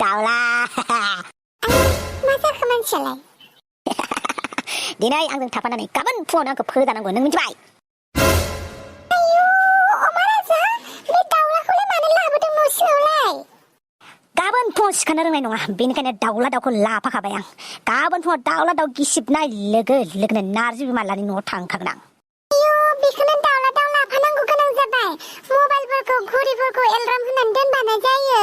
दाउला मा जाखो मानसियालाय दिनै आंजों थाफानानै गाबोन फुङावनो आंखौ फोजानांगौ नों मिथिबाय आयु अमा राजा बे दाउलाखौलाय मानो लाबोदों न' सिङावलाय गाबोन फुङाव सिखारनो रोंनाय नङा बेनिखायनो दाउला दाउखौ लाफाखाबाय आं गाबोन फुङाव दाउला दाउ गिसिबनाय लोगो लोगोनो नारजि बिमा लानि न'आव थांखागोन आं आयु बेखौनो दाउला दाउ लाफानांगौ गोनां जाबाय मबाइलफोरखौ घुरिफोरखौ एलार्म होनानै दोनबानो जायो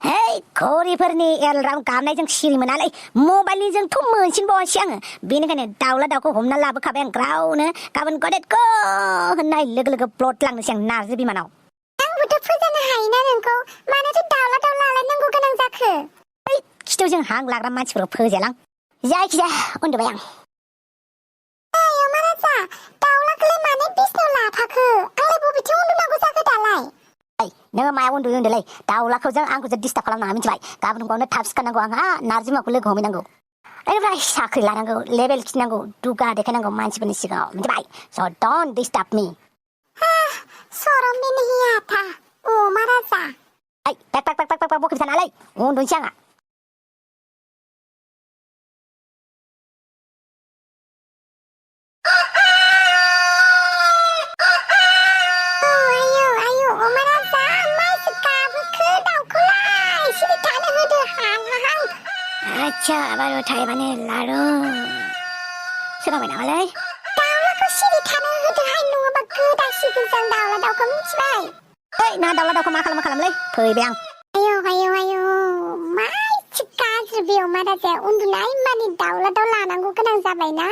हे घरिफोरनि एलार्म गाबनायजों सिरि मोनालै मबाइलनिजोंथ' मोनसिनबावासै आङो बेनिखायनो दाउला दाउखौ हमना लाबोखाबाय आं ग्रावनो गाबोन गदेदखौ होननाय लोगो लोगो प्लट लांनोसै आं नारजि बिमानाव आंबोथ' फोजानो हायोना नोंखौ मानोथो दाउला दाउ लालायनांगौ गोनां जाखो खिथौजों हां लाग्रा मानसिफोरखौ फोजालां जायखिजाया उन्दुबाय आं अमा राजा दाउलाखौलाय मानो बिसनायाव लाफाखो आंलाय बबेथिं उन्दुनांगौ जाखो दालाय नोङो मायाव उन्दुयो उन्दुलै दाउलाखौ आंखौ डिस्टार्ब खालामनाङा मिथिबाय गाबोन फुङावनो थाब सिखारनांगौ आंहा नारजि बिमाखौ लोगो हमहैनांगौ ओमफ्राय साख्रि लानांगौ लेभेल खिथिनांगौ दुगा देखायनांगौ मानसिफोरनि सिगाङाव मिथिबाय स' डन्ट डिस्टार्ब मी सरम भी नहीं आता अमा राजा पेक बखिबाय थानालै उन्दुनोसै आंहा अच्छा बाru थाइबानि लारु सोरांबाय नामालै दाउलाखौ सिरि थानो होदोहाय नङाबा गोदासिगोन जों दाउला दाउखौ मिथिबाय ना दाउला दाउखौ मा खालामलै फैबाय आं आयौ मा एसे गाज्रि बे अमा राजाया उन्दुनाय मानि दाउला दाउ लानांगौ गोनां जाबायना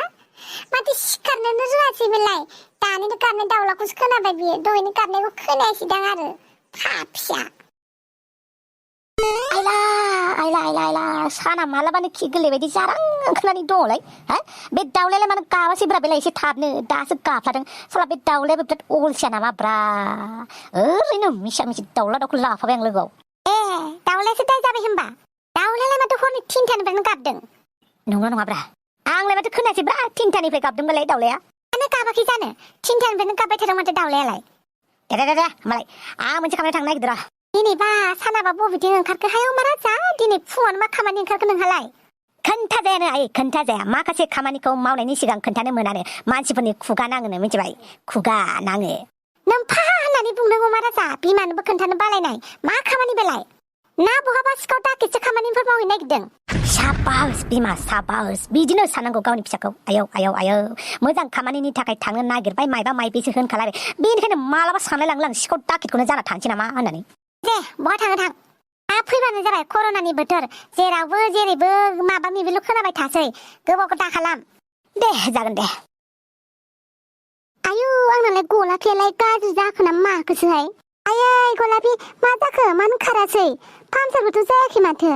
माथो सिखारनोनो रोङासै बेलाय दानिनो गाबनाय दाउलाखौसो खोनाबाय बियो दहायनो गाबनायखौ खोनायासैदां आरो फाफिया आइला साना मालाबानो खि गोरलै बायदि जारां ओंखारनानै दङलै हा बे दाउलायालाय मानो गाबासैब्रा बेलाय एसे थाबनो दासो गाफ्लादों साला बे दाउलायाबो बिराद अलसिया नामा ब्रा ओरैनो मिसा मिसि दाउला दाउखौ लाफाबाय आं लोगोआव दाउलायासो दाय जाबाय होनबा दाउलायालाय माथो हरनि 3थानिफ्रायनो गाबदों नङाब्रा आंलाय माथो खोनायासैब्रा 3थानिफ्राय गाबदोंबालाय दाउलाया मानो गाबाखै जानो 3थानिफ्रायनो गाबबाय थादों माथो दाउलायालाय दे होमबालाय आं मोनसे खामानियाव थांनो नागिरदों र' दिनैबा सानाबा बबेथिं ओंखारखोहाय अमा राजा दिनै फुङावनो मा खामानि ओंखारखो नोंहालाय खोन्थाजाया माखासे खामानिखौ मावनायनि सिगां खोन्थानो मोनानो मानसिफोरनि खुगा नाङोनो मिथिबाय खुगा नाङो नोमफा होननानै बुंदों अमा राजा बिमानोबो खोन्थानो बालायनाय मा खामानि बेलाय ना बहाबा सिखाव दाखेटसो खामानिफोर मावहैनो नागिरदों साबास बिमा साबास बिदिनो सानांगौ गावनि फिसाखौ आयौ मोजां खामानिनि थाखाय थांनो नागिरबाय मायबा मायबिसो होनखालायबाय बेनिखायनो मालाबा सानलायलांलां सिखाव दाखेटखौनो जाना थानोसै नामा होननानै दे बहा थाङो थां फैबानो जाबाय कर'नानि बोथोर जेरावबो जेरैबो माबा मिबिल' खोनाबाय थासै गोबावखौ दा खालाम दे जागोन दे आयु आंनालाय गलापियालाय गाज्रि जाखो ना माखोसोहाय आयै गलापि मा जाखो मानो खारासै फाहामसारबोथ' जायाखै माथो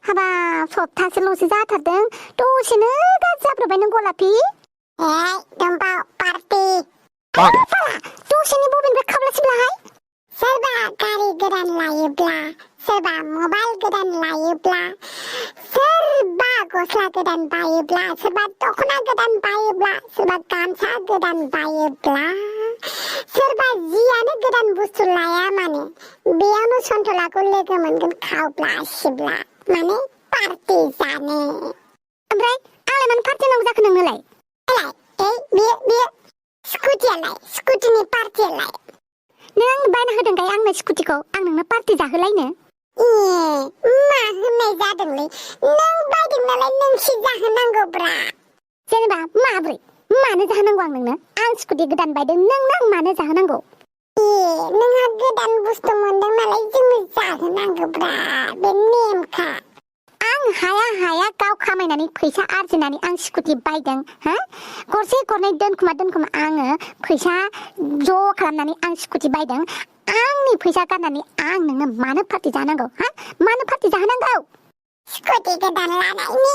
हाबाब सप्तासेल'सो जाथारदों दसेनो गाज्रि जाब्रबबाय नों गलापि दंबाव पार्टि दसेनो बबेनिफ्राय खाब्लासिब्लाहाय सोरबा गारि गोदान लायोब्ला सोरबा मबाइल गोदान लायोब्ला सोरबा गस्ला गोदान बायोब्ला सोरबा दख'ना गोदान बायोब्ला सोरबा गामसा गोदान बायोब्ला सोरबा जियानो गोदान बुस्थु लाया माने बेयावनो सन्थलाखौ लोगो मोनगोन खावब्ला सिब्ला माने पार्टि जानो ओमफ्राय आंलाय मानो पार्टि नांगौ जाखो नोंनोलाय बेयो स्कुटिनि पार्टियालाय नों आंनो बायना होदोंखाय आंनो स्कुटिखौ आं नोंनो पार्टि जाहोलायनो मा होननाय जादोंलै नों बायदों नालाय नोंसो जाहोनांगौब्रा जेनेबा माब्रै मानो जाहोनांगौ आं नोंनो आं स्कुटि गोदान बायदों नोंनो आं मानो जाहोनांगौ नोंहा गोदान बुस्थु मोनदों नालाय जोंनो जाहोनांगौब्रा बे नेमखा आं हाया गाव खामायनानै फैसा आर्जिनानै आं स्कुटि बायदों हा गरसे गरनै दोनखुमा आङो फैसा ज' खालामनानै आं स्कुटि बायदों आंनि फैसा गारनानै आं नोंनो मानो पार्टि जानांगौ हा मानो पार्टि जाहोनांगौ स्कुटि गोदान लानायनि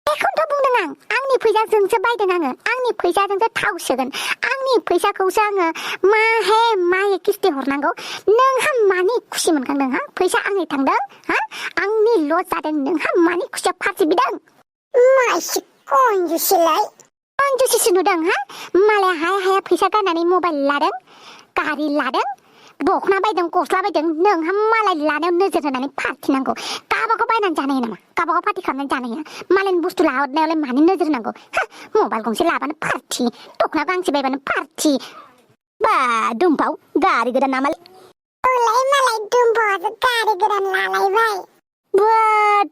बेखौथ' बुंदों आं आंनि फैसाजोंसो बायदों आङो आंनि फैसाजोंसो थाव सोगोन आंनि फैसाखौसो आङो माहे किस्ति हरनांगौ नोंहा मानि खुसि मोनखांदों हा फैसा आंनि थांदों हा आंनि लस जादों नोंहा मानि खुसिया पार्टि बिदों मासि कंजुसिसो नुदों हा मालाय हाया फैसा गारनानै मबाइल लादों गारि लादों दख'ना बायदों गस्ला बायदों नोंहा मालाय लानायाव नोजोर होनानै पार्टि नांगौ गाबागाव बायनानै जानो हायो नामा गाबागाव पार्टि खालामनानै जानो हाया मालायनि बुस्थु लाहरनायावलाय मानो नोजोर होनांगौ मबाइल गंसे लाबानो पार्टि दख'ना गांसे बायबानो पार्टि बा दुमफाव गारि गोदान नामालै औलाय मालाय दुमफावासो गारि गोदान लालायबाय बा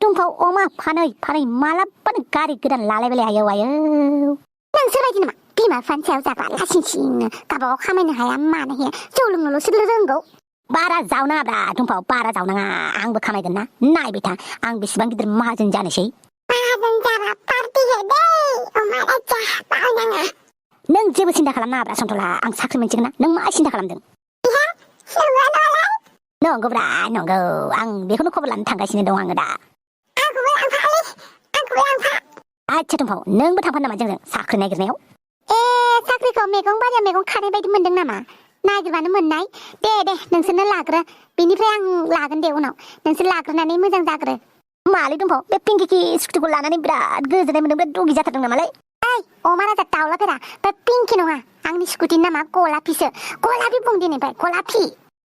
दुमफाव अमा फानै मालाबानो गारि गोदान लालायबायलै आयौ नोंसोर बायदि नामा बिमा बिफानि सायाव जाग्रा लासिंसिंनो गाबागाव खामायनो हाया मानो हाया जौ लोंनोल'सो रोंगौ बारा जावनाङाब्रा दुमफाव बारा जावनाङा आंबो खामायगोन ना नायबाय था आं बेसेबां गिदिर माहाजोन जानोसै माहाजोन जाबा पार्टि हो दै अमा राजा बावनाङा नों जेबो सिन्था खालामनाङाब्रा सन्थला आं साख्रि मोनसिगोन ना नों मा सिन्था खालामदों नंगौब्रा नंगौ आं बेखौनो खबर लानो थांगासिनो दं आङो दा आच्छा दुमफाव नोंबो थांफानो नामा जोंजों साख्रि नागिरनायाव साख्रिखौ मैगं बारियाव मैगं खानाय बायदि मोनदों नामा नागिरबानो मोननाय दे नोंसोरनो लाग्रो बेनिफ्राय आं लागोन दे उनाव नोंसोर लाग्रोनानै मोजां जाग्रो मालै दुमफाव बे पिंकिखि स्कुटिखौ लानानै बिराद गोजोननाय मोनदों बिराद दुगि जाथारदों नामालाय अमा राजा दाउलाफेरा बे पिंकि नङा आंनि स्कुटिनि नामा गलापिसो गलापि बुं दिनैफ्राय गलापि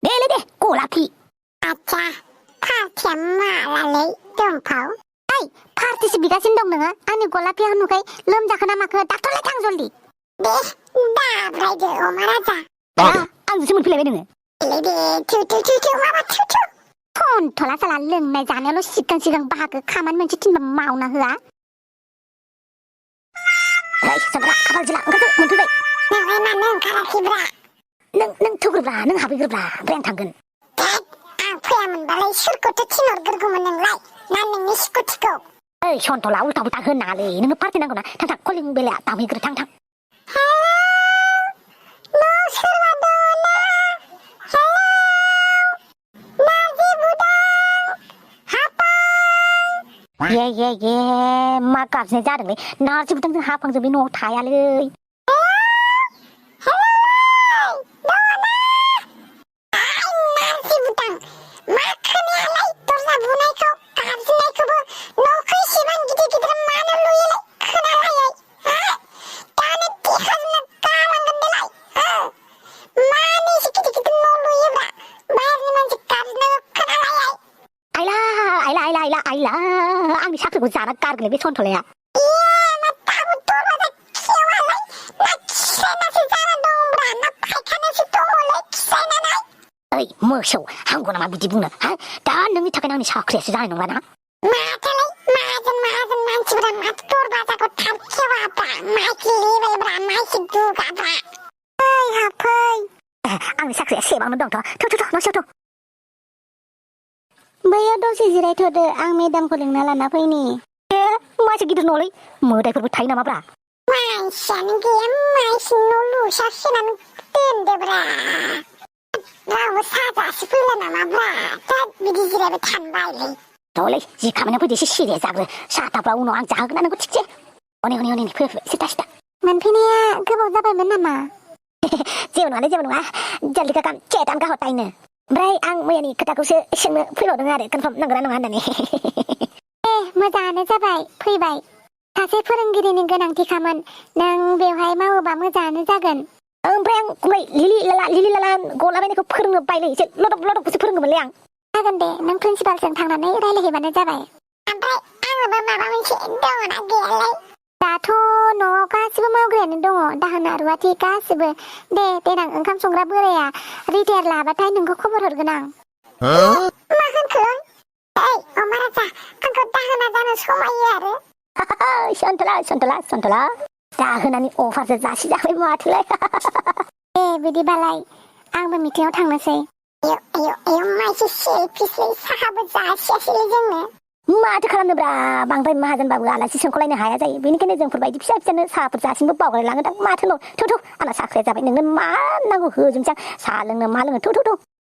दे गलापि आच्छा पार्टिया मालालै दुमफाव पार्टिसो बिगासिनो दं नोङो आंनि गलापिया नुखाय लोमजाखो ना माखो डाक्टरलाय थां जल्दि दे दाब्रायदो अमा राजा आंजोंसो मोनफैलायबाय नोङो दे थु माबा थु खनथला साला लोंनाय जानायावल' सिगां बाहागो खामानि मोनसे थिनबा मावना होआ खाफाल जिला ओंखारदो मोनफैबाय नोंलाय मानो ओंखाराखैब्रा नों थौग्रोब्रा नों हाबैग्रोब्रा ओमफ्राय आं थांगोन आं फैयामोनबालाय सोरखौथो थिनहरग्रोगौमोन नोंलाय ना नोंनि स्कुटिखौ ओइ सन्थला उल्था पुल्था होनाङालै नोङो पार्टि नांगौ ना थां कलिं बेलाया दामहैग्रो थां ये मा गाबज्रिनाय जादोंलै नारजि बुदांजों हाफांजों बे न'आव थायालै आंनि साख्रिखौ जाना गारगोन बे सन्थलाया ओइ मोसौ हामगौ नामा बिदि बुंनो दा नोंनि थाखायनो आंनि साख्रियासो जानाय नंला ना माहाजोन मानसिफोरा माथो दरवाजाखौ थाब खेवाब्रा माइक लेबेलब्रा माइक दुगाब्रा हाबफै आंनि साख्रिया सेबावनो दंथ' थ' न'सियाव थ' बैयाव दसे जिरायथ'दो आं मेदामखौ लिंना लाना फैनि मानसि गिदिर न'लै मोदायफोरबो थायो नामाब्रा मानसियानो गैया मानसिनि न' लुसाबसिनानै दोनदोब्रा रावबो साजासो फैला नामाब्रा दा बिदि जिरायबाय थानो बायोलै थ'लै जि खामानियाव फैदो एसे सिरियास जाग्रो साहाफ्रा उनाव आं जाहोगोन ना नोंखौ थिगसे हनै फै सिथा मोनफैनाया गोबाव जाबायमोन नामा जेबो नङा जल्दि का काम चेटान का हटाइनो ओमफ्राय आं मैयानि खोथाखौसो सोंनो फैबावदों आरो कनफार्म नंगौना नङा होननानै मोजाङानो जाबाय फैबाय सासे फोरोंगिरिनि गोनांथिखामोन नों बेवहाय मावोबा मोजाङानो जागोन ओमफ्राय आं लिलि लाला गलाबायनायखौ फोरोंनो बायलै एसे लदबखौसो फोरोंगौमोनलै आं जागोन दे नों प्रिन्सिपालजों थांनानै रायलायहैबानो जाबाय ओमफ्राय आंनोबो माबा मोनसे दङना गैयालाय दाथ' न'आव गासिबो मावग्रायानो दङ दाहोना रुवाथि गासिबो दे देनां ओंखाम संग्रा बोराया रिटायार लाबाथाय नोंखौ खबर हरगोन आं मा होनखो अमा राजा आंखौ दाहोना जानो समायो आरो सन्थला दाहोनानि अफारसो जासि जाबाय माथोलाय बिदिबालाय आंबो मिटिङाव थांनोसै माइसि सेल्फिसै साहाबो जासियासैलै जोंनो माथो खालामनोब्रा बांद्राय माहाजोनबाबो आलासि सोंख'लायनो हाया जायो बेनिखायनो जोंफोरबायदि फिसानो साहाफोर जासिनोबो बावगारलाङोदां माथो न' थ' आंना साख्रिया जाबाय नोंनो मा नांगौ होजोबनोसै आं साहा लोंनो मा लोंनो थ'